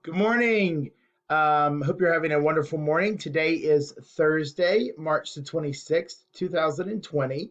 Good morning. Hope you're having a wonderful morning. Today is Thursday, March the 26th, 2020.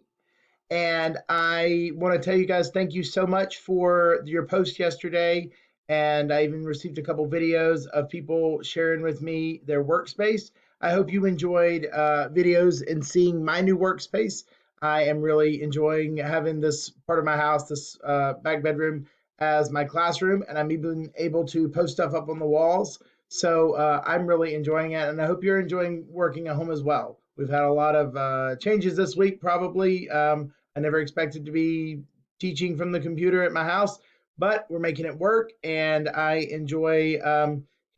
And I want to tell you guys thank you so much for your post yesterday. And I even received a couple videos of people sharing with me their workspace. I hope you enjoyed videos and seeing my new workspace. I am really enjoying having this part of my house, this back bedroom, as my classroom, and I'm even able to post stuff up on the walls. So I'm really enjoying it, and I hope you're enjoying working at home as well. We've had a lot of changes this week, probably. I never expected to be teaching from the computer at my house, but we're making it work, and I enjoy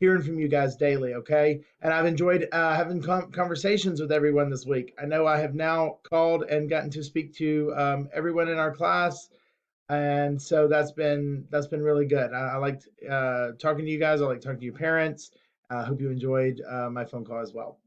hearing from you guys daily. Okay, and I've enjoyed having conversations with everyone this week. I know I have now called and gotten to speak to everyone in our class, and so that's been really good. I liked talking to you guys. I like talking to your parents. I hope you enjoyed my phone call as well.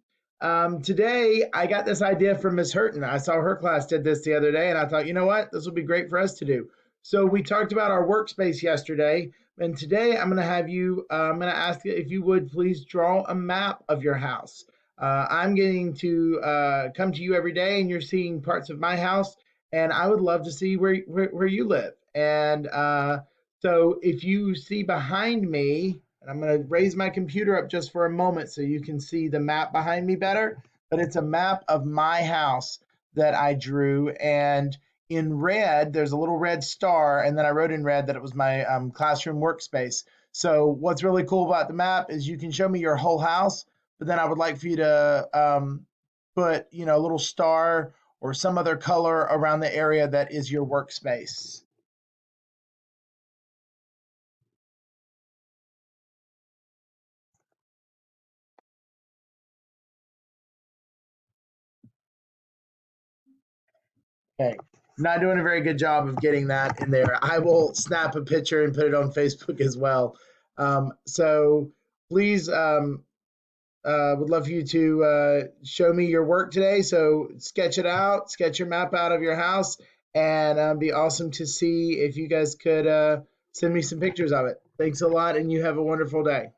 Today, I got this idea from Miss Hurton. I saw her class did this the other day, and I thought, you know what, this would be great for us to do. So we talked about our workspace yesterday, and today I'm going to have you. I'm going to ask you if you would please draw a map of your house. I'm getting to come to you every day, and you're seeing parts of my house, and I would love to see where you live. And so if you see behind me, and I'm going to raise my computer up just for a moment so you can see the map behind me better, but it's a map of my house that I drew. And in red, there's a little red star, and then I wrote in red that it was my classroom workspace. So what's really cool about the map is you can show me your whole house, but then I would like for you to put, a little star or some other color around the area that is your workspace. Okay. Not doing a very good job of getting that in there. I will snap a picture and put it on Facebook as well. So please, would love for you to show me your work today. So sketch it out, sketch your map out of your house, and be awesome to see if you guys could send me some pictures of it. Thanks a lot, and you have a wonderful day.